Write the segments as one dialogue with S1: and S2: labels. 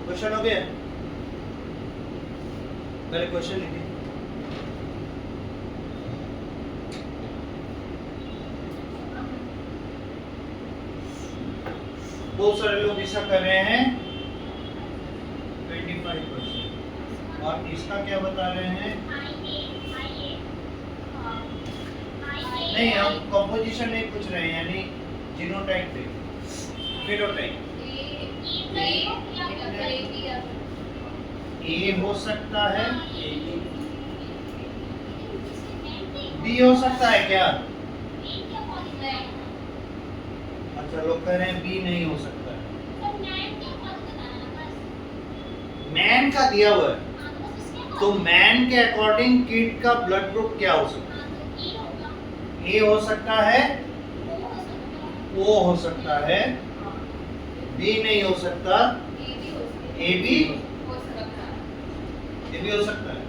S1: Question हो गया? पहले क्वेश्चन लिखिए। बहुत सारे लोग ऐसा कर रहे हैं 25%, और इसका क्या बता रहे हैं? नहीं, हम कंपोजिशन नहीं पूछ रहे हैं, यानी जीनोटाइप पे, फेनोटाइप। ए हो सकता है, बी हो सकता है क्या? अच्छा, लोग कह रहे हैं बी नहीं हो सकता है। मैन का दिया हुआ है, तो मैन के अकॉर्डिंग किड का ब्लड ग्रुप क्या हो सकता है? ए हो सकता है, ओ हो सकता है, बी नहीं हो सकता, ए भी हो सकता है।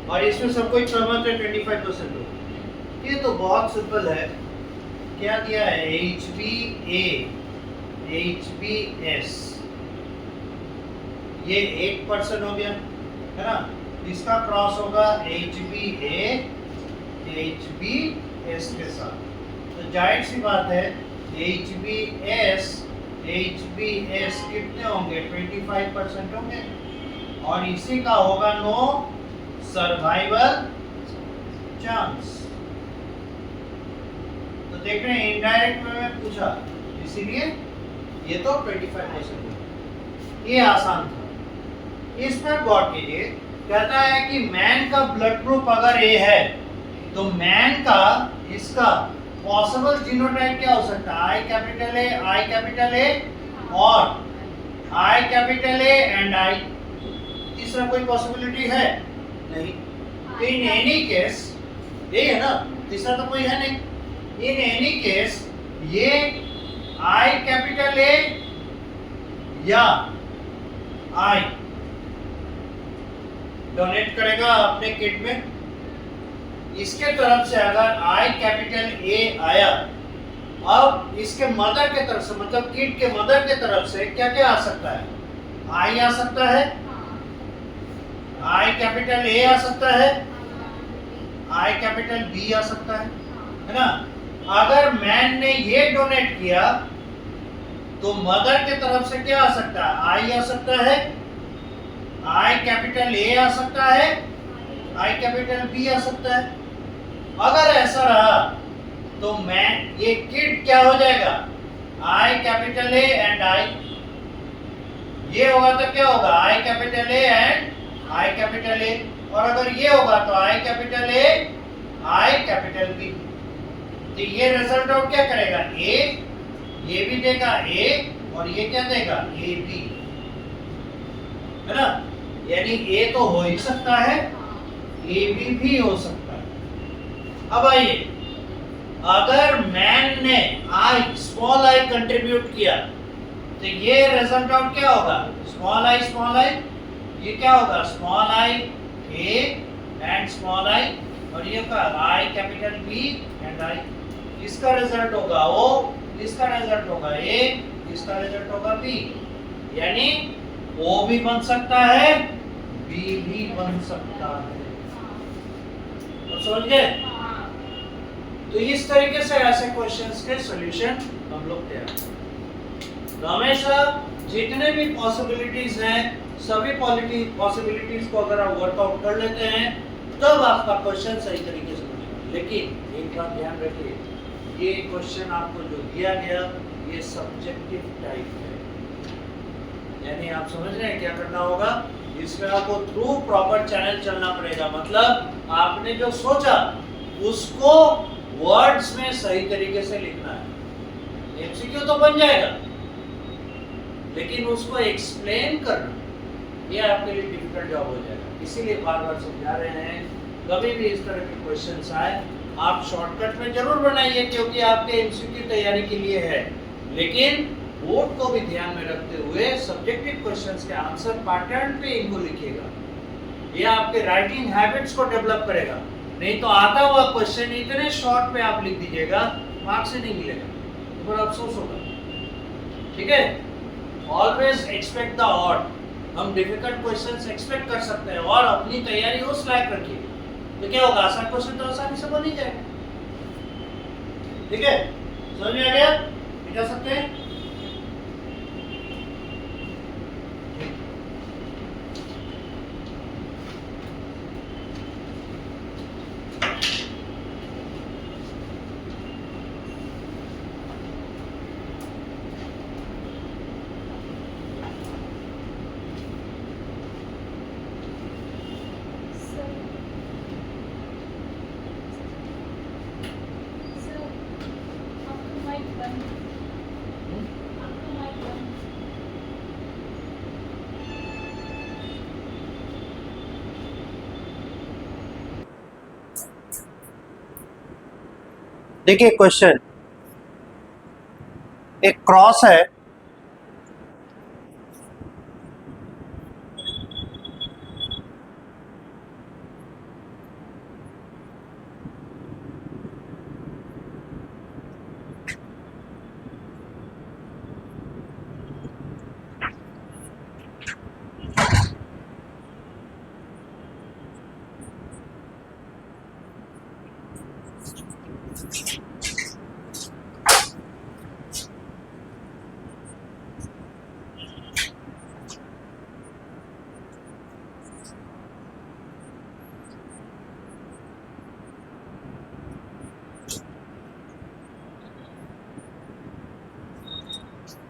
S1: और इसमें सबको एक सहमत है 25% हो। ये तो बहुत सिंपल है। क्या दिया है? HbA, HbS, ये 1% हो गया, है ना? इसका क्रॉस होगा HbA HbS के साथ, तो जाहिर सी बात है HbS कितने होंगे? 25% होंगे, और इसी का होगा नो सर्वाइवल चांस। तो देख रहे हैं, इनडायरेक्ट में पूछा, इसीलिए ये तो 25% है। ये आसान था। इस पर गौर कीजिए, कहता है कि मैन का ब्लड ग्रुप अगर ए है, तो मैन का इसका पॉसिबल जीनोटाइप क्या हो सकता है? आई कैपिटल ए और आई कैपिटल ए एंड आई। तीसरा कोई पॉसिबिलिटी है? नहीं। इन एनी केस, ये है ना, तीसरा तो कोई है नहीं। इन एनी केस ये आई कैपिटल ए या आई डोनेट करेगा अपने किट में। इसके तरफ से अगर आई कैपिटल ए आया, अब इसके मदर के तरफ से, मतलब किट के मदर के तरफ से क्या क्या आ सकता है? आई आ सकता है, आई कैपिटल ए आ सकता है, आई कैपिटल बी आ सकता है ना? अगर मैन ने ये डोनेट किया, तो मदर के तरफ से क्या आ सकता है? आई आ सकता है, आई कैपिटल ए आ सकता है, आई कैपिटल बी आ सकता है। अगर ऐसा रहा, तो मैं ये किड क्या हो जाएगा? I capital A and I. ये होगा तो क्या होगा? I capital A and I capital A. और अगर ये होगा तो I capital A I capital B. तो ये रिजल्ट आउट क्या करेगा? ए, ये भी देगा ए, और ये क्या देगा? ए बी, है ना? यानी ए तो हो ही सकता है, ए बी भी हो सकता है। अब आइए, अगर मैन ने आई, स्मॉल आई कंट्रीब्यूट किया, तो ये रिजल्ट आउट क्या होगा? स्मॉल आई, ये क्या होगा? Small I A and small I, और ये क्या? I capital B and I. इसका रिजल्ट होगा ओ, इसका रिजल्ट होगा ए, इसका रिजल्ट होगा बी। यानी ओ भी बन सकता है, बी भी बन सकता है। तो समझ गए? तो इस तरीके से ऐसे क्वेश्चंस के सॉल्यूशन हम लोग तैयार करते हैं। हमेशा जितने भी पॉसिबिलिटीज हैं, सभी पॉसिबिलिटीज को अगर आप वर्कआउट कर लेते हैं, तब आपका क्वेश्चन सही तरीके से बनेगा। लेकिन एक बात ध्यान रखिए, ये क्वेश्चन आपको जो दिया गया, ये सब्जेक्टिव टाइप है। यानी आप समझ रहे हैं क्या करना होगा? इसमें आपको थ्रू प्रॉपर चैनल चलना पड़ेगा। मतलब आपने जो सोचा उसको वर्ड्स में सही तरीके से लिखना है। एमसीक्यू तो बन जाएगा, लेकिन उसको एक्सप्लेन करना, ये आपके लिए डिफिकल्ट जॉब हो जाएगा। इसीलिए बार बार समझा रहे हैं, कभी भी इस तरह के क्वेश्चंस आए, आप शॉर्टकट में जरूर बनाइए, क्योंकि आपके एमसीक्यू तैयारी के लिए है। लेकिन बोर्ड को भी ध्यान में रखते हुए सब्जेक्टिव क्वेश्चंस के आंसर पैटर्न पे इनको लिखिएगा। ये आपके राइटिंग हैबिट्स को डेवलप करेगा। नहीं तो आता हुआ क्वेश्चन इतने शॉर्ट में आप लिख दीजिएगा मार्क्स ही नहीं मिलेगा तो बड़ा अफसोस होगा। ठीक है, ऑलवेज एक्सपेक्ट द ऑड। हम डिफिकल्ट क्वेश्चंस एक्सपेक्ट कर सकते हैं और अपनी तैयारी उस लायक रखिए तो क्या होगा, आसान क्वेश्चन तो आसानी से बन ही जाएगा। ठीक है, समझ में आ गया? मिटा सकते हैं। देखिए क्वेश्चन, एक क्रॉस है,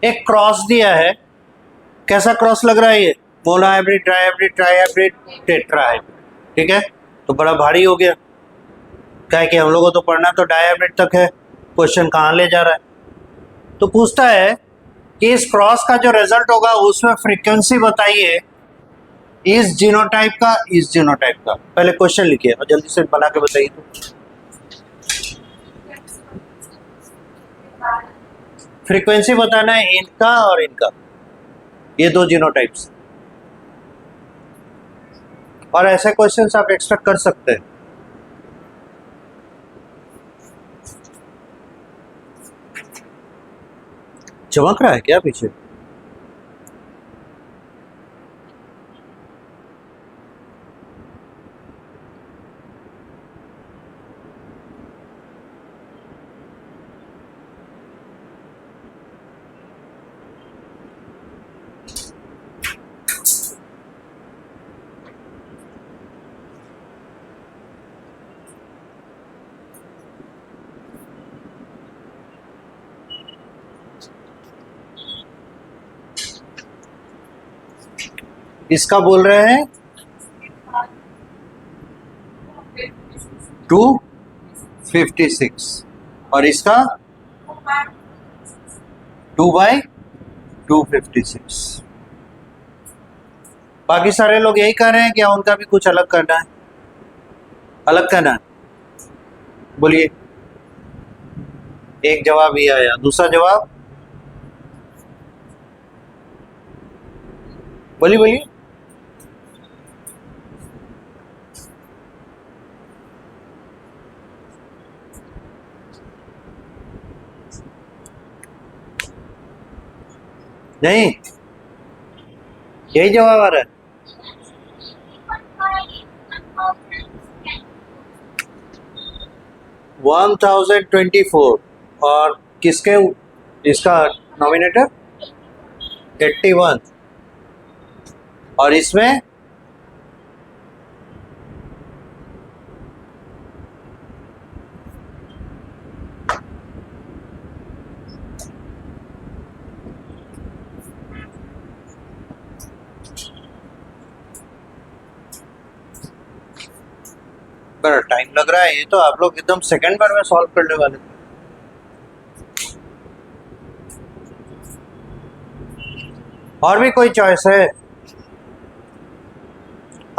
S1: एक क्रॉस दिया है। कैसा क्रॉस लग रहा है ये? Mono hybrid, try hybrid, try hybrid, tetra hybrid. ठीक है, तो बड़ा भारी हो गया। क्या है कि हम लोगों को तो पढ़ना तो डाई हाइब्रिड तक है, क्वेश्चन कहाँ ले जा रहा है। तो पूछता है कि इस क्रॉस का जो रिजल्ट होगा उसमें फ्रीक्वेंसी बताइए इस जीनोटाइप का, इस जीनोटाइप का। पहले क्वेश्चन लिखिए और जल्दी से बना के बताइए। तो फ्रीक्वेंसी बताना है इनका और इनका, ये दो जीनोटाइप्स। और ऐसे क्वेश्चंस आप एक्सपेक्ट कर सकते हैं। चमक रहा है क्या पीछे? इसका बोल रहे हैं 256 और इसका 2/256। बाकी सारे लोग यही कह रहे हैं कि उनका भी कुछ अलग करना है, अलग करना है। बोलिए, एक जवाब ये आया, दूसरा जवाब बोलिए बोलिए। नहीं, यही जवाब आ रहा है। वन 1024 और किसके, इसका नॉमिनेटर 81 और इसमें बड़ा टाइम लग रहा है। ये तो आप लोग एकदम सेकंड बार में सॉल्व करने वाले थे। और भी कोई चॉइस है?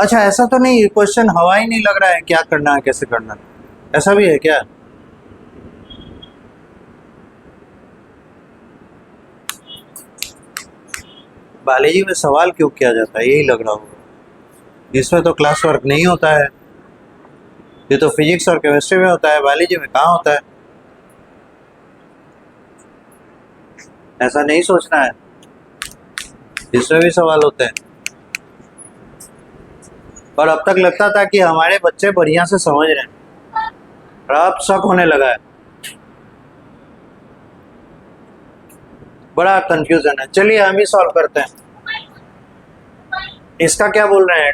S1: अच्छा, ऐसा तो नहीं क्वेश्चन हवा ही नहीं लग रहा है, क्या करना है कैसे करना है, ऐसा भी है क्या? बायोलॉजी में सवाल क्यों किया जाता है, यही लग रहा होगा। इसमें तो क्लास वर्क नहीं होता है, ये तो फिजिक्स और केमिस्ट्री में होता है, बायोलॉजी में कहाँ होता है। ऐसा नहीं सोचना है, इसमें भी सवाल होते हैं। पर अब तक लगता था कि हमारे बच्चे बढ़िया से समझ रहे हैं, और अब शक होने लगा है, बड़ा कंफ्यूजन है। चलिए हम ही सॉल्व करते हैं। इसका क्या बोल रहे हैं,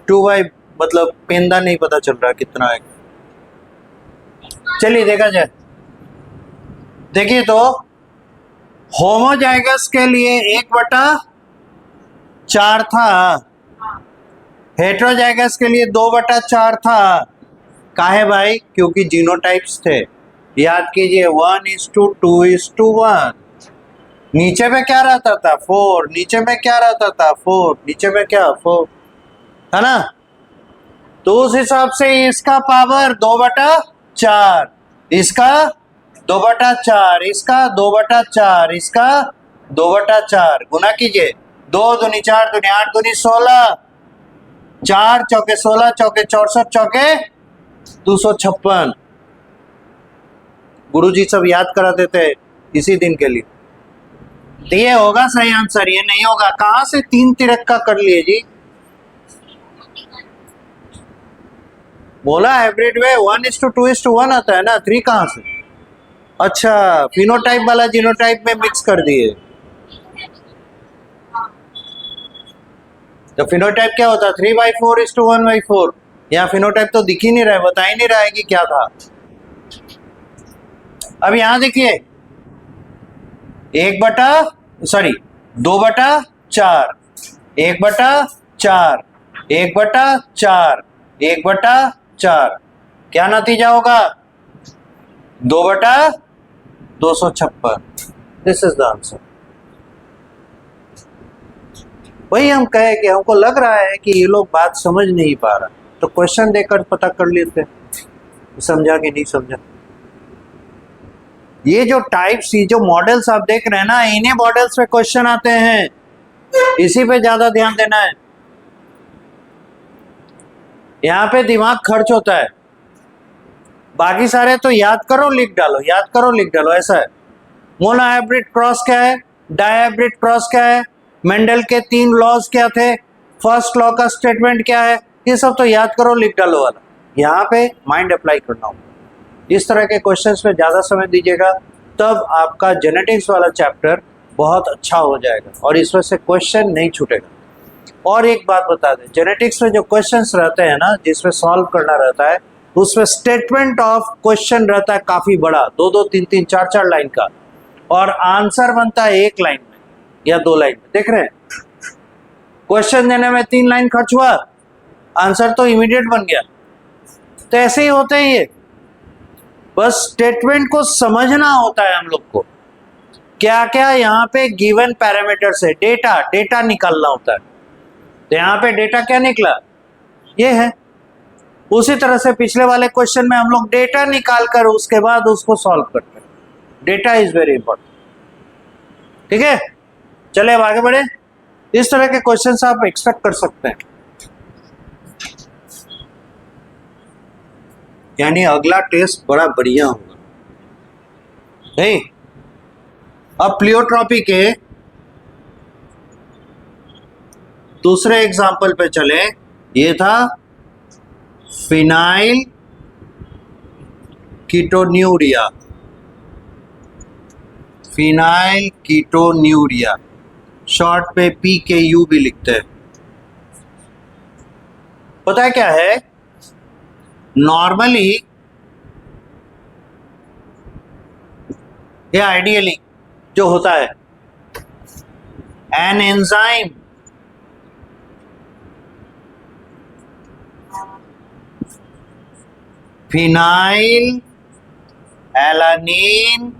S1: 2 बाई मतलब पेंदा नहीं पता चल रहा कितना है। चलिए देखा जाए। देखिए तो होमोजाइगस के लिए 1/4 था, हेट्रोजाइगस के लिए 2/4 था। काहे भाई? क्योंकि जीनोटाइप्स थे। याद कीजिए 1:2:1। नीचे में क्या रहता था? 4। नीचे में क्या रहता था? 4। नीचे में क्या? 4, है ना? तो उस हिसाब से इसका पावर 2/4, इसका 2/4, इसका 2/4, इसका 2/4 गुना कीजिए। 2 दूनी 4 दूनी 8 दूनी 16, 4 चौके 16 चौके 64 चौके 256। गुरुजी सब याद करा देते हैं इसी दिन के लिए। तो ये होगा सही आंसर, ये नहीं होगा। कहां से 3 तिरक्का कर लिए जी? बोला हाइब्रिड में 1:2:1 आता है ना, 3 कहां से? अच्छा, फिनोटाइप वाला जीनोटाइप में मिक्स कर दिए। तो फिनोटाइप क्या होता? 3/4:1/4। यहाँ फिनोटाइप तो दिख ही नहीं रहा है, बता ही नहीं रहा है कि क्या था। अब यहां देखिए 2/4, 1/4, 1/4, 1/4, 1/4। क्या नतीजा होगा? 2/256। This is the answer. वही हम कहे कि हमको लग रहा है कि ये लोग बात समझ नहीं पा रहा, तो क्वेश्चन देकर पता कर लेते समझा कि नहीं समझा। ये जो टाइप्स, ये जो मॉडल्स आप देख रहे हैं ना, इन्हीं मॉडल्स पे क्वेश्चन आते हैं, इसी पे ज्यादा ध्यान देना है। यहाँ पे दिमाग खर्च होता है, बाकी सारे तो याद करो लिख डालो, याद करो लिख डालो, ऐसा है। मोनोहाइब्रिड क्रॉस क्या है? डायहाइब्रिड क्रॉस क्या है? मेंडल के 3 लॉज क्या थे? फर्स्ट लॉ का स्टेटमेंट क्या है? ये सब तो याद करो लिख डालो वाला। यहाँ पे माइंड अप्लाई करना होगा। इस तरह के क्वेश्चंस पे ज़्यादा समय दीजिएगा, तब आपका जेनेटिक्स वाला चैप्टर बहुत अच्छा हो जाएगा और इसमें से क्वेश्चन नहीं छूटेगा। और एक बात बता दें, जेनेटिक्स में जो क्वेश्चंस रहते हैं ना, जिसमें सॉल्व करना रहता है, उसमें स्टेटमेंट ऑफ क्वेश्चन रहता है काफ़ी बड़ा, 2-2, 3-3, 4-4 लाइन का, और आंसर बनता है 1 लाइन में या 2 लाइन में। देख रहे हैं, क्वेश्चन देने में 3 लाइन खर्च हुआ, आंसर तो इमीडिएट बन गया। तो ऐसे ही होते हैं ये, बस स्टेटमेंट को समझना होता है हम लोग को। क्या क्या यहाँ पे गिवन पैरामीटर्स है, डेटा निकालना होता है। तो यहाँ पे डेटा क्या निकला? ये है। उसी तरह से पिछले वाले क्वेश्चन में हम लोग डेटा निकाल कर उसके बाद उसको सॉल्व करते हैं। Data is very important. ठीक है, चले अब आगे बढ़े। इस तरह के क्वेश्चंस आप एक्सपेक्ट कर सकते हैं। यानी अगला टेस्ट बड़ा बढ़िया होगा, नहीं? अब प्लियोट्रॉपी के दूसरे एग्जाम्पल पे चले। ये था phenyl ketonuria. Phenyl ketonuria, short पे PKU भी लिखते हैं। पता है क्या है? नॉर्मली या आइडियली जो होता है, an enzyme phenyl alanine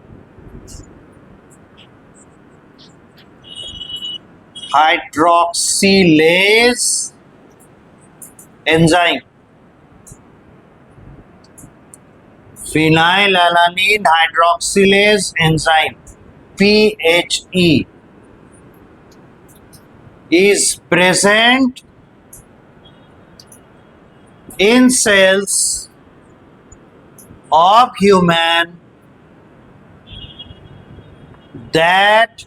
S1: hydroxylase enzyme, phenylalanine hydroxylase enzyme PHE is present in cells of human that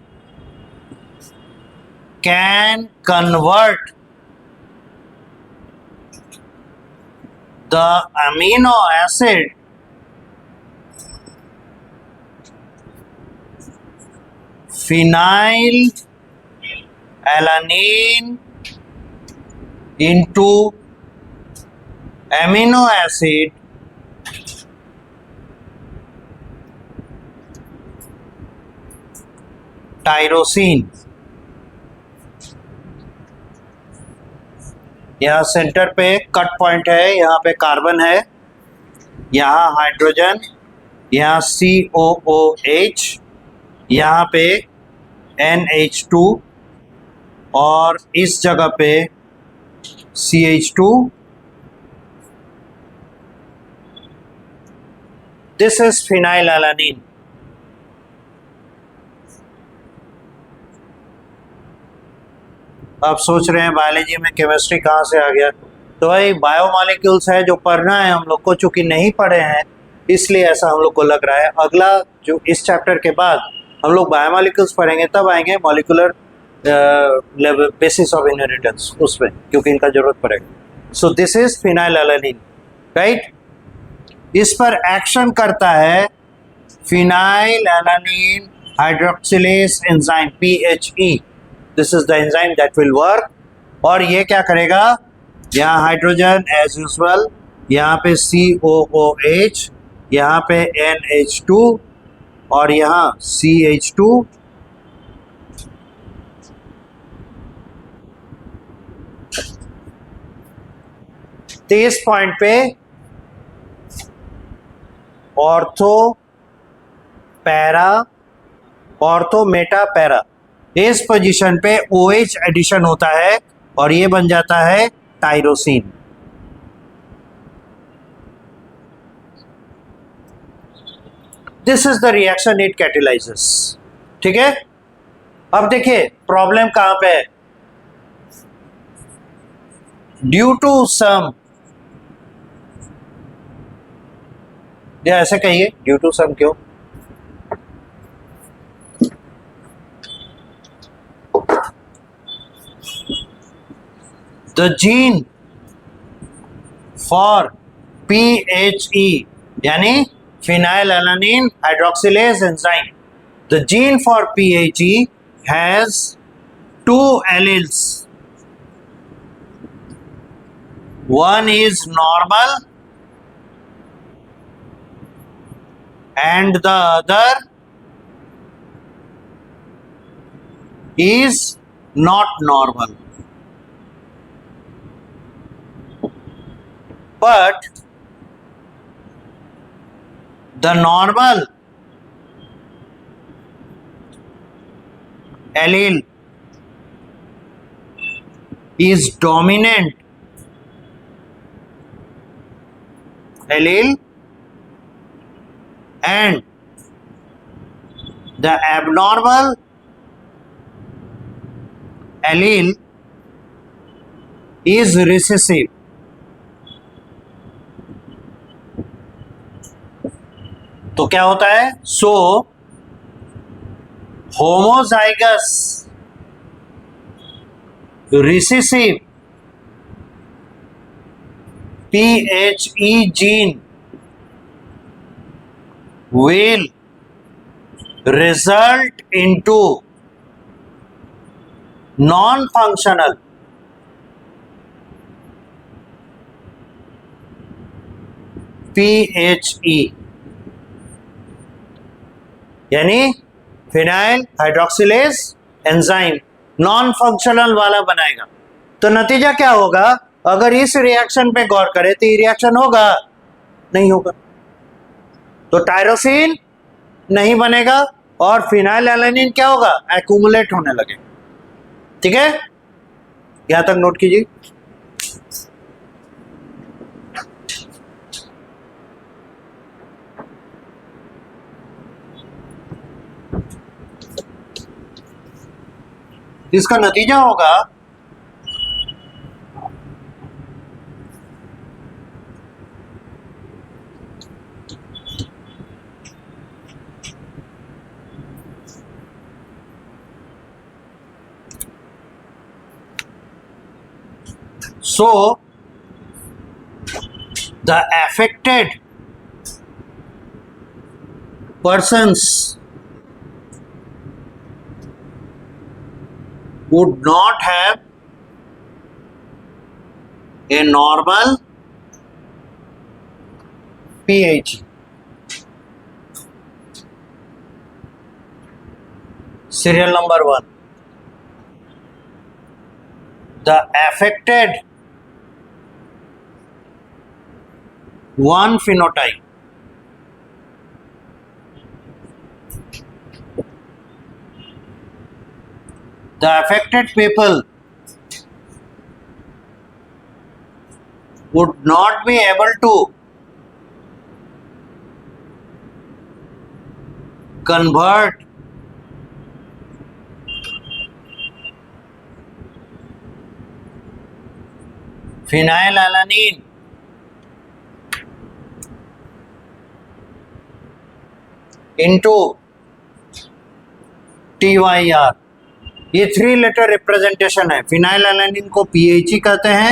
S1: can convert the amino acid phenylalanine into amino acid tyrosine. यहाँ सेंटर पे कट पॉइंट है, यहाँ पे carbon है, यहाँ hydrogen, यहाँ COOH, यहाँ पे NH2 और इस जगह पे CH2। This is phenylalanine. आप सोच रहे हैं बायोलॉजी में केमिस्ट्री कहाँ से आ गया, तो भाई बायोमॉलिक्यूल्स है जो पढ़ना है हम लोग को, चूंकि नहीं पढ़े हैं इसलिए ऐसा हम लोग को लग रहा है। अगला जो इस चैप्टर के बाद हम लोग बायोमॉलिक्यूल्स पढ़ेंगे तब आएंगे मॉलिक्यूलर बेसिस ऑफ इनहेरिटेंस उसमें, क्योंकि इनका जरूरत पड़ेगा। सो दिस इज फिनाइलएलानिन, राइट। इस पर एक्शन करता है phenylalanine hydroxylase enzyme PHE। This is the enzyme that will work. और ये क्या करेगा, यहाँ हाइड्रोजन एज यूजुअल, यहाँ पे COOH, यहाँ पे NH2 और यहाँ CH2। तो इस पॉइंट पे ortho para, ortho Meta para, इस पोजीशन पे OH एडिशन होता है और ये बन जाता है tyrosine. This is the reaction it catalyses, ठीक है। अब देखिए प्रॉब्लम कहां पे है। ड्यू टू सम, या ऐसे कहिए ड्यू टू सम क्यों, the gene for PHE यानी phenylalanine hydroxylase enzyme, the gene for PHE has two alleles. One is normal and the other is not normal. But the normal allele is dominant allele and the abnormal allele is recessive. तो क्या होता है, so homozygous recessive PHE gene will result into non-functional PHE यानी phenyl hydroxylase enzyme non functional वाला बनाएगा। तो नतीजा क्या होगा, अगर इस रिएक्शन पे गौर करें तो ये रिएक्शन होगा, नहीं होगा, तो टायरोसिन नहीं बनेगा और फिनाइलएलानिन क्या होगा, एक्यूमुलेट होने लगे। ठीक है, यहां तक नोट कीजिए। इसका नतीजा होगा So the affected persons would not have a normal pH. Serial number 1. The affected one phenotype the affected people would not be able to convert phenylalanine into TYR. ये 3 लेटर रिप्रेजेंटेशन है. Phenylalanine को PHE कहते हैं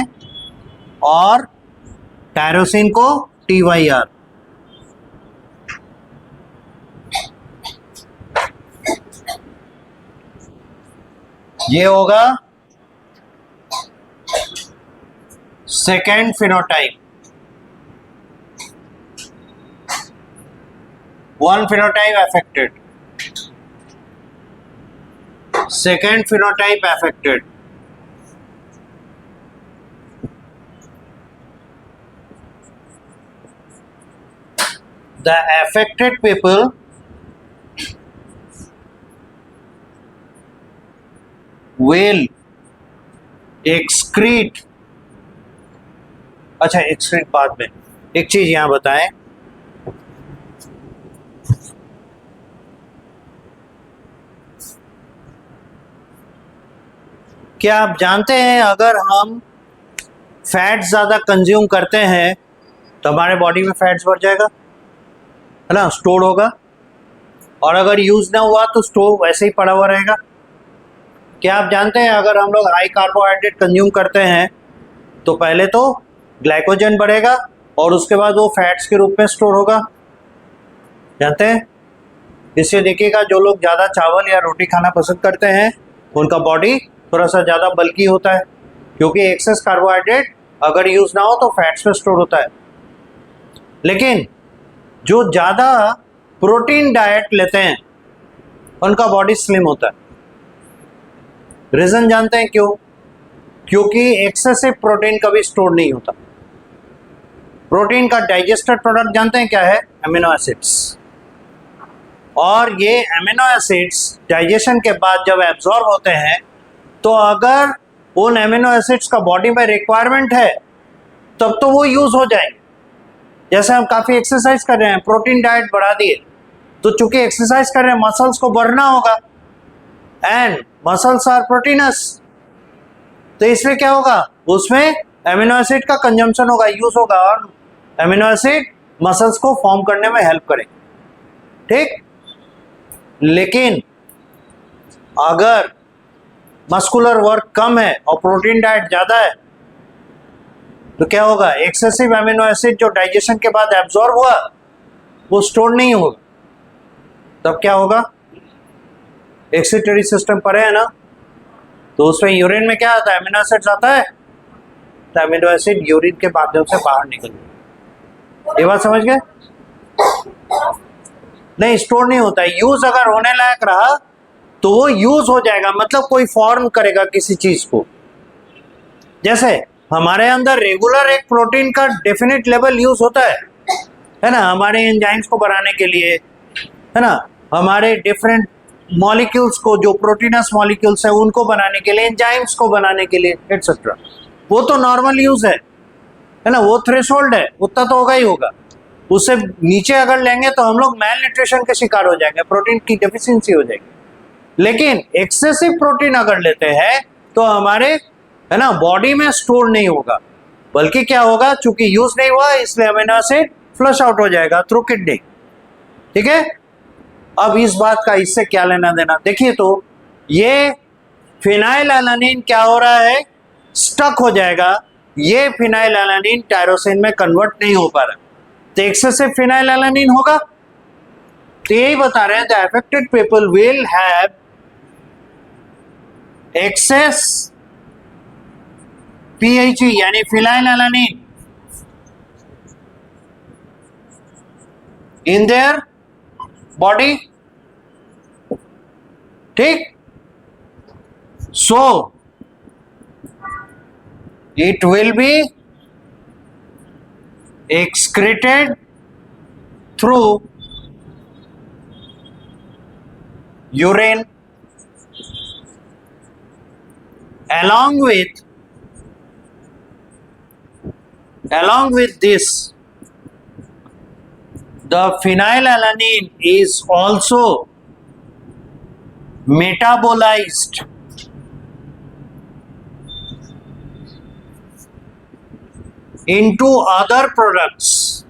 S1: और tyrosine को TYR. ये होगा second phenotype. one phenotype affected, second phenotype affected. The affected people will excrete. अच्छा, excrete बाद में. एक चीज यहां बताएं, क्या आप जानते हैं अगर हम फैट ज़्यादा कंज्यूम करते हैं तो हमारे बॉडी में फैट्स बढ़ जाएगा, है ना, स्टोर होगा, और अगर यूज़ ना हुआ तो स्टोर वैसे ही पड़ा हुआ रहेगा. क्या आप जानते हैं अगर हम लोग हाई कार्बोहाइड्रेट कंज्यूम करते हैं तो पहले तो ग्लाइकोजन बढ़ेगा और उसके बाद वो फैट्स के रूप में स्टोर होगा, जानते हैं. इससे देखिएगा जो लोग ज़्यादा चावल या रोटी खाना पसंद करते हैं उनका बॉडी थोड़ा सा ज़्यादा बल्की होता है, क्योंकि एक्सेस कार्बोहाइड्रेट अगर यूज़ ना हो तो फैट्स में स्टोर होता है. लेकिन जो ज़्यादा प्रोटीन डाइट लेते हैं उनका बॉडी स्लिम होता है. रीज़न जानते हैं क्यों? क्योंकि एक्सेसिव प्रोटीन कभी स्टोर नहीं होता. प्रोटीन का डाइजेस्टेड प्रोडक्ट जानते हैं क्या है? Amino acids. और ये अमीनो एसिड्स डाइजेशन के बाद जब एब्जॉर्ब होते हैं तो अगर उन एमिनो एसिड्स का बॉडी में रिक्वायरमेंट है तब तो वो यूज़ हो जाएंगे. जैसे हम काफ़ी एक्सरसाइज कर रहे हैं, प्रोटीन डाइट बढ़ा दिए, तो चूंकि एक्सरसाइज कर रहे हैं मसल्स को बढ़ना होगा एंड मसल्स आर प्रोटीनस, तो इसमें क्या होगा, उसमें एमिनो एसिड का कंजम्पशन होगा, यूज होगा, और एमिनो एसिड मसल्स को फॉर्म करने में हेल्प करेंगे. ठीक. लेकिन अगर मस्कुलर वर्क कम है और प्रोटीन डाइट ज़्यादा है तो क्या होगा, एक्सेसिव एमिनो एसिड जो डाइजेशन के बाद एब्जॉर्ब हुआ वो स्टोर नहीं होगा. तब क्या होगा, एक्सीटरी सिस्टम पर है ना, तो उसमें यूरिन में क्या आता है, एमिनो एसिड्स आता है, तो एमिनो एसिड यूरिन के माध्यम से बाहर निकल. ये बात समझ गए? नहीं, स्टोर नहीं होता है. यूज अगर होने लायक रहा तो वो यूज हो जाएगा, मतलब कोई फॉर्म करेगा किसी चीज को. जैसे हमारे अंदर रेगुलर एक प्रोटीन का डेफिनेट लेवल यूज होता है ना, हमारे एंजाइम्स को बनाने के लिए, है ना, हमारे डिफरेंट मॉलिक्यूल्स को, जो प्रोटीनस मॉलिक्यूल्स है उनको बनाने के लिए, एंजाइम्स को बनाने के लिए, एटसेट्रा. वो तो नॉर्मल यूज है ना, वो थ्रेशोल्ड है, उतना तो होगा ही होगा. उससे नीचे अगर लेंगे तो हम लोग मैल न्यूट्रिशन के शिकार हो जाएंगे, प्रोटीन की डेफिशिएंसी हो जाएगी. लेकिन एक्सेसिव प्रोटीन अगर लेते हैं तो हमारे, है ना, बॉडी में स्टोर नहीं होगा, बल्कि क्या होगा, चूंकि यूज नहीं हुआ इसलिए अमीनो एसिड फ्लश आउट हो जाएगा थ्रू किडनी. ठीक है. अब इस बात का इससे क्या लेना देना, देखिए तो ये फिनाइलएलानिन क्या हो रहा है, स्टक हो जाएगा ये फिनाइलएलानिन टायरोसिन में कन्वर्ट नहीं हो पा रहा, तो एक्सेसिव फिनाइलएलानिन होगा। तो यही बता रहे हैं, the affected people will have excess PHE यानी फिनाइलएलानिन इन देयर बॉडी, ठीक। So it will be excreted through urine. Along with this, the phenylalanine is also metabolized into other products.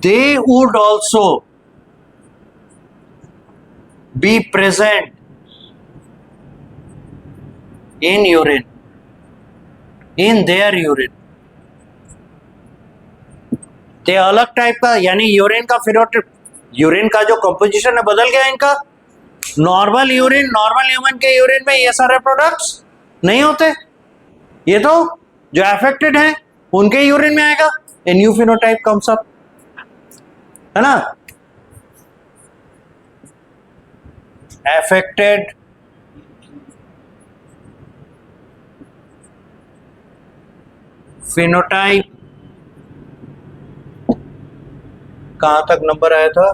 S1: They would also be present in urine, in their urine. ते अलग type का, यानी urine का phenotype, urine का जो composition है बदल गया इनका। नॉर्मल यूरिन, नॉर्मल ह्यूमन के यूरिन में ये सारे प्रोडक्ट्स नहीं होते, ये तो जो अफेक्टेड हैं उनके यूरिन में आएगा। A new phenotype comes up, है ना। अफेक्टेड फिनोटाइप, कहां तक नंबर आया था?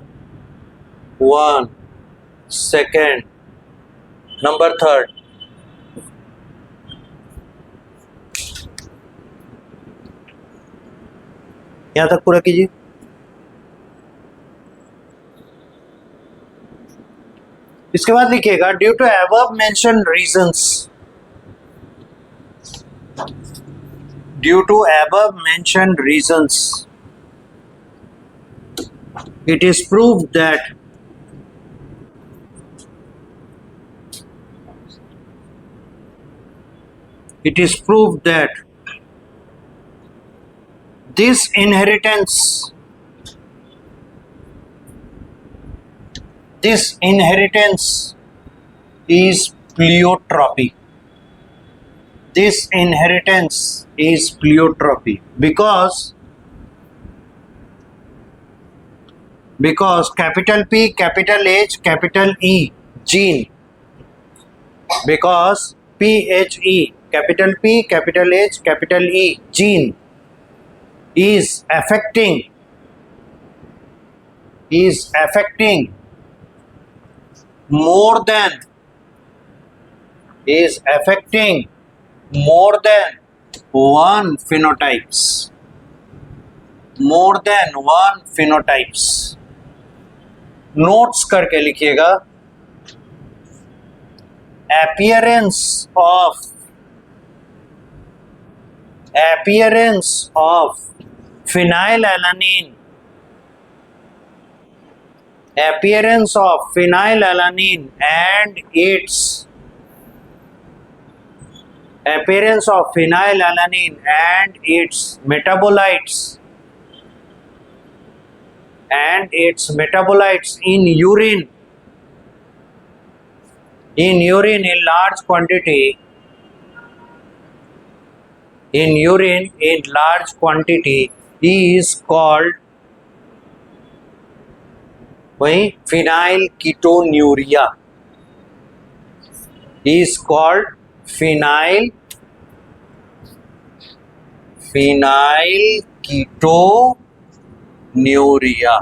S1: 1 सेकेंड, नंबर 3। यहां तक पूरा कीजिए। इसके बाद लिखिएगा, due to above mention reasons, due to above mention reasons, it is proved that this inheritance is pleiotropy. This inheritance is pleiotropy because capital P, capital H, capital E gene, because PHE, capital P, capital H, capital E gene is affecting more than one phenotypes, more than one phenotypes। Notes करके लिखिएगा, appearance of phenylalanine, and its metabolites in urine in large quantity is called phenylketonuria, is called phenylketonuria।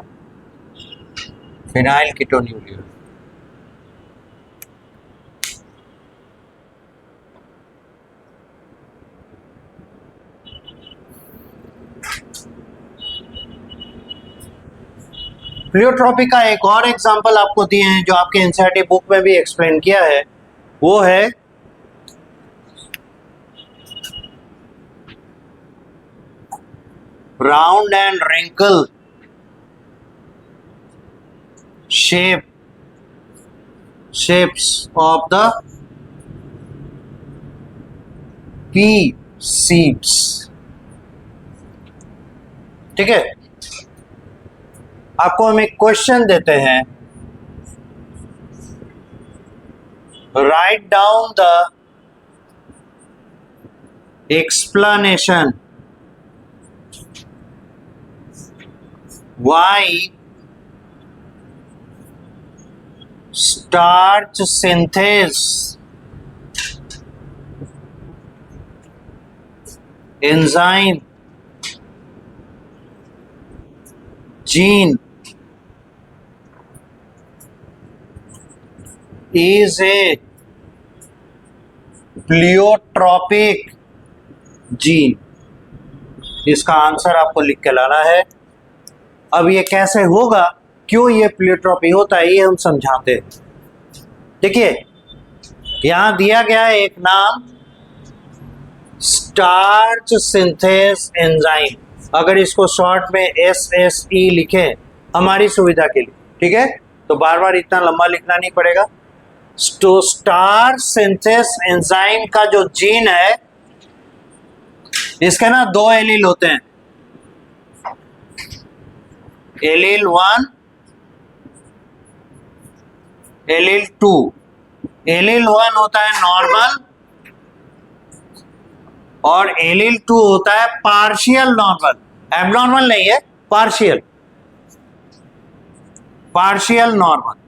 S1: Pleiotropy का एक और example आपको दिए हैं जो आपके एनसीईआरटी बुक में भी एक्सप्लेन किया है, वो है round and wrinkle shape shapes of the pea seeds. ठीक है, आपको हम एक क्वेश्चन देते हैं, write down the explanation why starch synthase enzyme gene is a pleiotropic gene. इसका आंसर आपको लिख के लाना है। अब ये कैसे होगा, क्यों ये प्लियोट्रॉपी होता है, ये हम समझाते हैं। देखिए यहां दिया गया है एक नाम, स्टार्च सिंथेस एंजाइम। अगर इसको शॉर्ट में SSE लिखें हमारी सुविधा के लिए, ठीक है, तो बार बार इतना लंबा लिखना नहीं पड़ेगा। तो स्टार्च सिंथेस एंजाइम का जो जीन है, इसके ना 2 एलील होते हैं, एलील 1, एलील 2। एलील 1 होता है नॉर्मल और एलील 2 होता है पार्शियल नॉर्मल। एबनॉर्मल नहीं है, पार्शियल, पार्शियल नॉर्मल।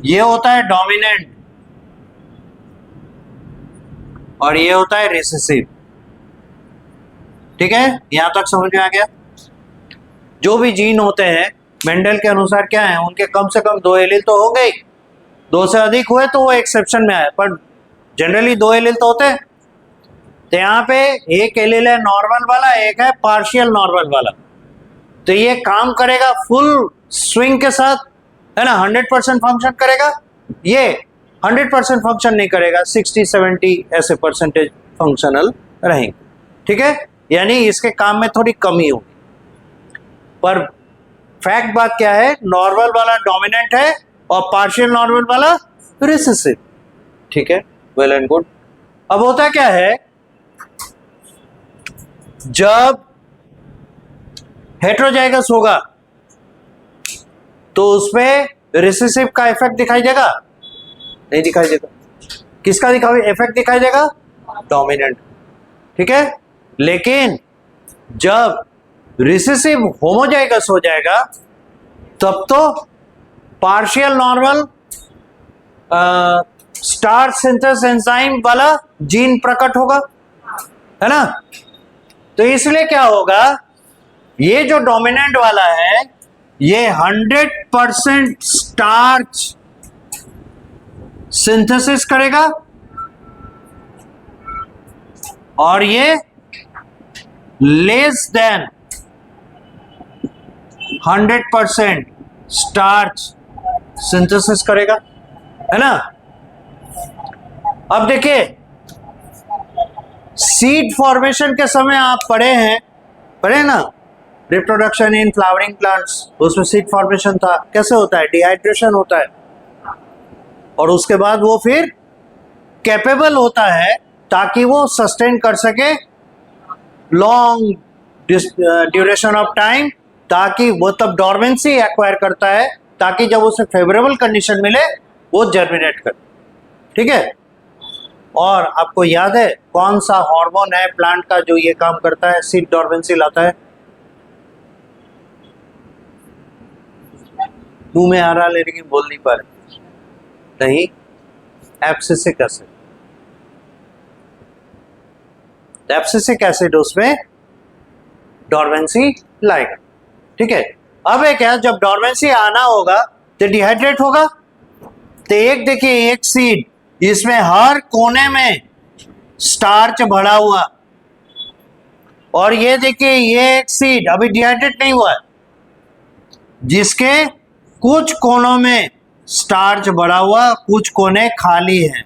S1: ये होता है डोमिनेंट और ये होता है रिसेसिव। ठीक है, यहां तक समझ में आ गया। जो भी जीन होते हैं मेंडल के अनुसार क्या है, उनके कम से कम 2 एलील तो हो गए, 2 से अधिक हुए तो वो एक्सेप्शन में आए, पर जनरली 2 एलील तो होते हैं। तो यहाँ पे एक एलील है नॉर्मल वाला, एक है पार्शियल नॉर्मल वाला। तो ये काम करेगा फुल स्विंग के साथ, है ना, 100% फंक्शन करेगा। ये 100% फंक्शन नहीं करेगा, 60-70 ऐसे परसेंटेज फंक्शनल रहेंगे। ठीक है, यानी इसके काम में थोड़ी कमी होगी। पर फैक्ट बात क्या है, नॉर्मल वाला डोमिनेंट है और पार्शियल नॉर्मल वाला रिसेसिव। ठीक है, वेल एंड गुड। अब होता क्या है, जब हेटेरोजाइगस होगा तो उसमें रिसेसिव का इफेक्ट दिखाई देगा? नहीं दिखाई देगा। किसका इफेक्ट दिखाई देगा? डोमिनेंट। ठीक है, लेकिन जब रिसेसिव होमोजाइगस हो जाएगा तब तो partial normal starch synthase enzyme वाला जीन प्रकट होगा, है ना। तो इसलिए क्या होगा, ये जो डोमिनेंट वाला है ये 100% स्टार्च सिंथेसिस करेगा और ये लेस देन 100% स्टार्च सिंथेसिस करेगा, है ना। अब देखिए, सीड फॉर्मेशन के समय आप पढ़े ना, रिप्रोडक्शन इन फ्लावरिंग प्लांट्स, उसमें सीड फॉर्मेशन था। कैसे होता है? डिहाइड्रेशन होता है और उसके बाद वो फिर कैपेबल होता है ताकि वो सस्टेन कर सके लॉन्ग ड्यूरेशन ऑफ टाइम, ताकि वो तब डॉर्मेंसी एक्वायर करता है ताकि जब उसे फेवरेबल कंडीशन मिले वो जर्मिनेट करे। ठीक है, और आपको याद है कौन सा हार्मोन है प्लांट का जो ये काम करता है, सीड डॉर्मेंसी लाता है? मुंह में आ रहा लेकिन बोल नहीं पा रहे। नहीं, एब्सिसिक एसिड। एब्सिसिक एसिड उसमें डॉर्मेंसी लाएगा। ठीक है, अब एक है, जब डॉर्मेंसी आना होगा तो डिहाइड्रेट होगा। तो एक देखिए, एक सीड, इसमें हर कोने में स्टार्च भरा हुआ, और ये देखिए ये एक सीड अभी डिहाइड्रेट नहीं हुआ है जिसके कुछ कोनों में स्टार्च भरा हुआ, कुछ कोने खाली हैं।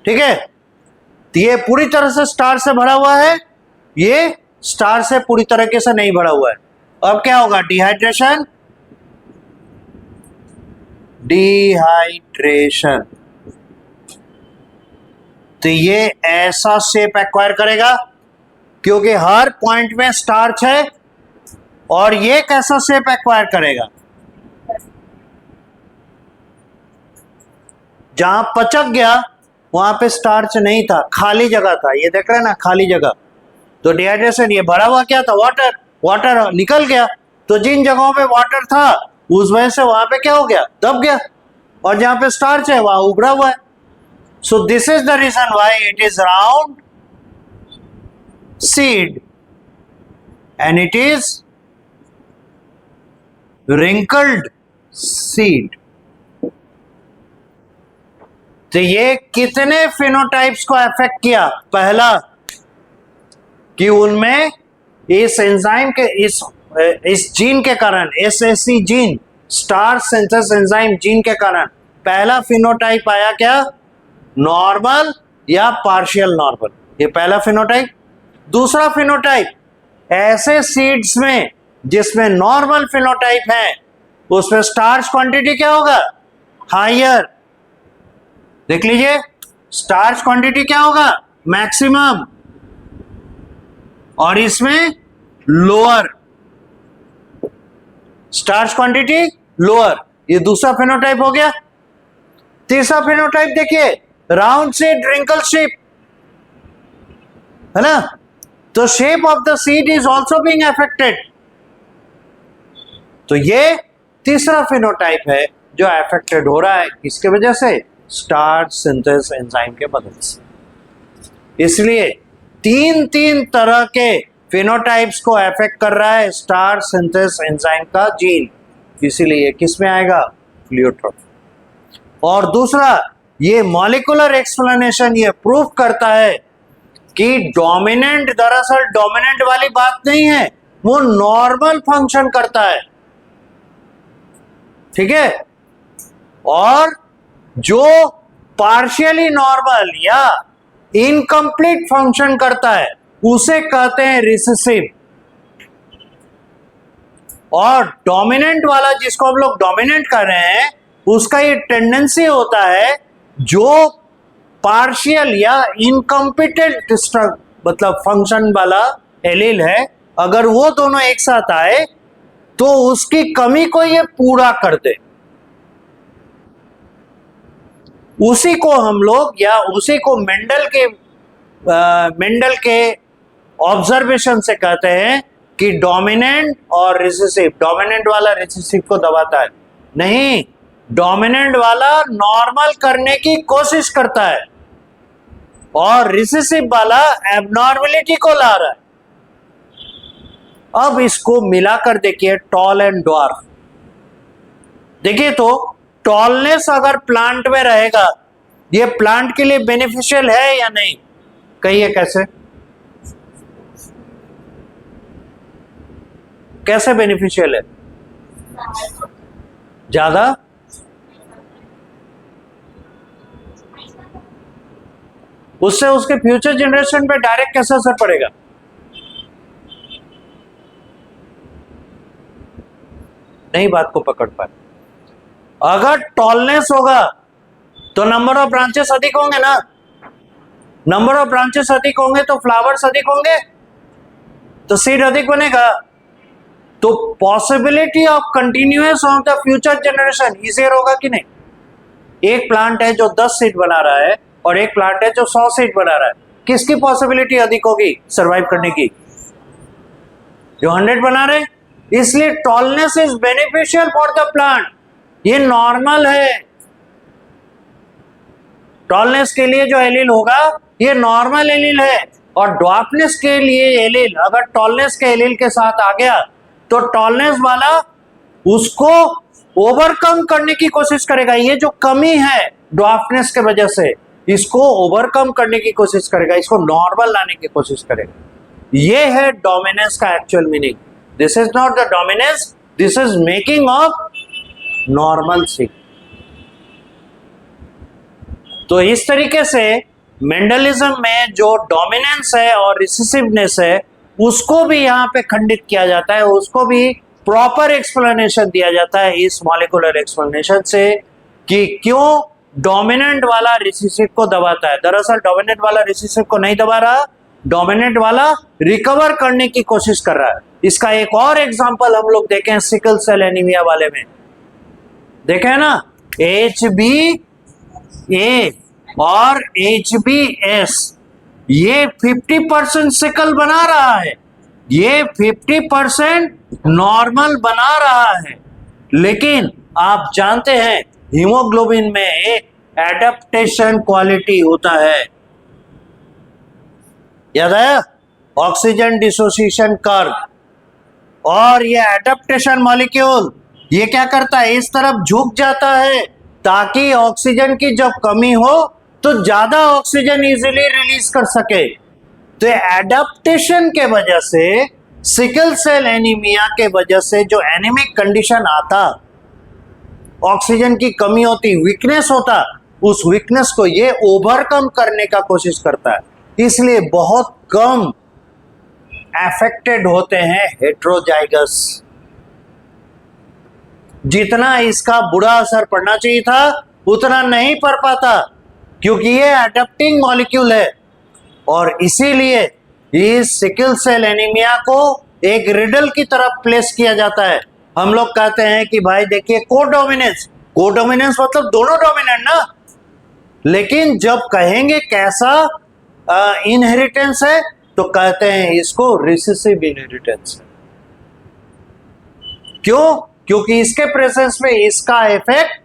S1: ठीक है, तो ये पूरी तरह से स्टार्च से भरा हुआ है, ये स्टार्च से पूरी तरीके से नहीं भरा हुआ है। अब क्या होगा, डिहाइड्रेशन डिहाइड्रेशन। तो ये ऐसा शेप एक्वायर करेगा क्योंकि हर पॉइंट में स्टार्च है, और ये कैसा शेप एक्वायर करेगा, जहां पचक गया वहां पे स्टार्च नहीं था, खाली जगह था। ये देख रहे हैं ना, खाली जगह। तो डिहाइड्रेशन, ये भरा हुआ क्या था, वाटर, वाटर निकल गया। तो जिन जगहों पे वाटर था उस वजह से वहां पे क्या हो गया, दब गया, और जहां पे स्टार्च है वहां उभरा हुआ है। So this is the reason why it is round seed and it is wrinkled seed। तो ये कितने फिनोटाइप्स को अफेक्ट किया, पहला कि उनमें इस एंजाइम के इस जीन के कारण, SSC gene, starch synthesis enzyme gene के कारण पहला फिनोटाइप आया क्या, नॉर्मल या पार्शियल नॉर्मल, ये पहला फिनोटाइप। दूसरा फिनोटाइप ऐसे सीड्स में जिसमें नॉर्मल फिनोटाइप है उसमें स्टार्च क्वांटिटी क्या होगा, हायर। देख लीजिए, स्टार्च क्वांटिटी क्या होगा, मैक्सिमम, और इसमें लोअर, स्टार्च क्वांटिटी लोअर। ये दूसरा फिनोटाइप हो गया। तीसरा फिनोटाइप देखिए, राउंड सीड रिंकल शेप, है ना। तो shape of the seed is also being affected. तो ये तीसरा फिनोटाइप है जो अफेक्टेड हो रहा है, किसके वजह से, स्टार्च सिंथेसिस एंजाइम के मदद से। इसलिए तीन तीन तरह के फिनोटाइप्स को अफेक्ट कर रहा है स्टार्च सिंथेसिस एंजाइम का जीन, इसीलिए किस में आएगा, प्लियोट्रोपी। और दूसरा, ये मॉलिक्यूलर एक्सप्लेनेशन ये प्रूफ करता है कि डोमिनेंट दरअसल डोमिनेंट वाली बात नहीं है, वो नॉर्मल फंक्शन करता है, ठीक है। और जो पार्शियली नॉर्मल या इनकम्प्लीट फंक्शन करता है उसे कहते हैं रिसेसिव। और डोमिनेंट वाला, जिसको हम लोग डोमिनेंट कर रहे हैं, उसका ये टेंडेंसी होता है जो पार्शियल या इनकम्पिटेंट मतलब फंक्शन वाला एलील है, अगर वो दोनों एक साथ आए तो उसकी कमी को ये पूरा कर दे। उसी को हम लोग, या उसी को मेंडल के ऑब्जर्वेशन से कहते हैं कि डोमिनेंट और रिसेसिव। डोमिनेंट वाला रिसेसिव को दबाता है, नहीं, डोमिनेंट वाला नॉर्मल करने की कोशिश करता है और रिसेसिव वाला एबनॉर्मलिटी को ला रहा है। अब इसको मिलाकर देखिए, टॉल एंड ड्वार्फ। देखिए, तो टॉलनेस अगर प्लांट में रहेगा, ये प्लांट के लिए बेनिफिशियल है या नहीं, कहिए कैसे, कैसे बेनिफिशियल है, ज्यादा, उससे उसके फ्यूचर जनरेशन पे डायरेक्ट कैसे असर पड़ेगा, नहीं बात को पकड़ पाए। अगर टॉलनेस होगा तो नंबर ऑफ ब्रांचेस अधिक होंगे ना, नंबर ऑफ ब्रांचेस अधिक होंगे तो फ्लावर्स अधिक होंगे, तो सीड अधिक बनेगा। तो possibility of continuous of the future generation easier होगा कि नहीं। एक प्लांट है जो 10 सीड बना रहा है और एक प्लांट है जो 100 सीड बना रहा है, किसकी पॉसिबिलिटी अधिक होगी सरवाइव करने की, जो 100 बना रहे। इसलिए tallness is beneficial for the plant, ये नॉर्मल है। टॉलनेस के लिए जो एलील होगा ये नॉर्मल एलील है, और ड्वार्फनेस के लिए एलील अगर टॉलनेस के एलील के साथ आ गया तो टॉलनेस वाला उसको ओवरकम करने की कोशिश करेगा। ये जो कमी है ड्वार्फनेस के वजह से, इसको ओवरकम करने की कोशिश करेगा, इसको नॉर्मल लाने की कोशिश करेगा। ये है डोमिनेंस का actual meaning. This is not the dominance, this is making of normal C. तो इस तरीके से मेंडलिज्म में जो डोमिनेंस है और रिसेसिवनेस है उसको भी यहाँ पे खंडित किया जाता है, उसको भी प्रॉपर एक्सप्लेनेशन दिया जाता है इस मॉलिक्यूलर एक्सप्लेनेशन से कि क्यों डोमिनेंट वाला रिसेसिव को दबाता है। दरअसल डोमिनेंट वाला रिसेसिव को नहीं दबा रहा, डोमिनेंट वाला रिकवर करने की कोशिश कर रहा है। इसका एक और एग्जांपल हम लोग देखें सिकल सेल एनीमिया वाले में, देखें ना, HbA और HbS ये 50% सिकल बना रहा है, ये 50% नॉर्मल बना रहा है, लेकिन आप जानते हैं हीमोग्लोबिन में एक एडेप्टेशन क्वालिटी होता है, याद है, ऑक्सीजन डिसोसिएशन कर्व। और ये एडेप्टेशन मॉलिक्यूल ये क्या करता है, इस तरफ झुक जाता है ताकि ऑक्सीजन की जब कमी हो तो ज्यादा ऑक्सीजन इजीली रिलीज कर सके। तो एडेप्टेशन के वजह से, सिकल सेल एनीमिया के वजह से जो एनीमिक कंडीशन आता, ऑक्सीजन की कमी होती, वीकनेस होता, उस वीकनेस को ये ओवरकम करने का कोशिश करता है, इसलिए बहुत कम अफेक्टेड होते हैं हेट्रोजाइगस। जितना इसका बुरा असर पड़ना चाहिए था उतना नहीं पड़ पाता, क्योंकि ये अडेप्टिंग मॉलिक्यूल है। और इसीलिए इस सिकल सेल एनीमिया को एक रिडल की तरफ प्लेस किया जाता है। हम लोग कहते हैं कि भाई देखिए कोडोमिनेंस, कोडोमिनेंस मतलब दोनों डोमिनेंट ना, लेकिन जब कहेंगे कैसा इनहेरिटेंस है तो कहते हैं इसको रिसेसिव इनहेरिटेंस है। क्यों? क्योंकि इसके प्रेजेंस में इसका इफेक्ट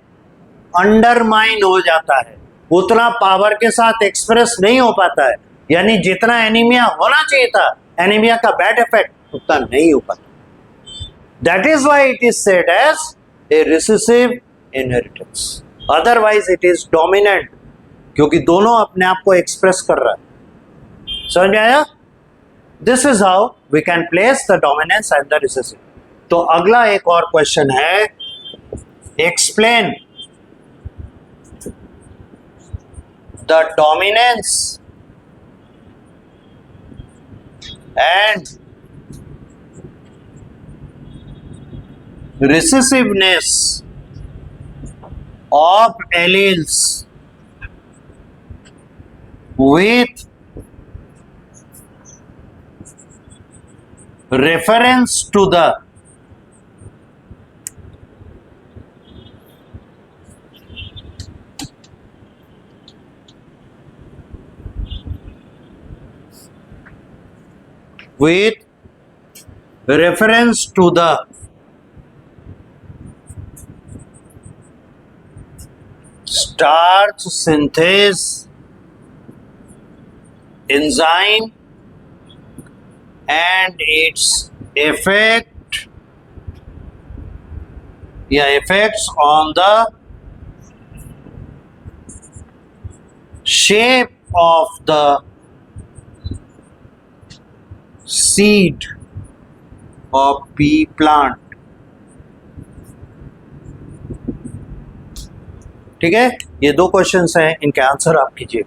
S1: अंडरमाइन हो जाता है, उतना पावर के साथ एक्सप्रेस नहीं हो पाता है, यानी जितना एनीमिया होना चाहिए था, एनीमिया का बैड इफेक्ट उतना नहीं हो पाता। That is why it is said as a recessive inheritance, otherwise it is dominant, क्योंकि दोनों अपने आप को एक्सप्रेस कर रहा है। समझ में आया? This is how we can place the dominance and the recessive. तो अगला एक और क्वेश्चन है, explain the dominance and recessiveness of alleles with reference to the starch synthase enzyme and its effects on the shape of the seed of pea plant। ठीक है, ये दो questions हैं, इनके आंसर आप कीजिए।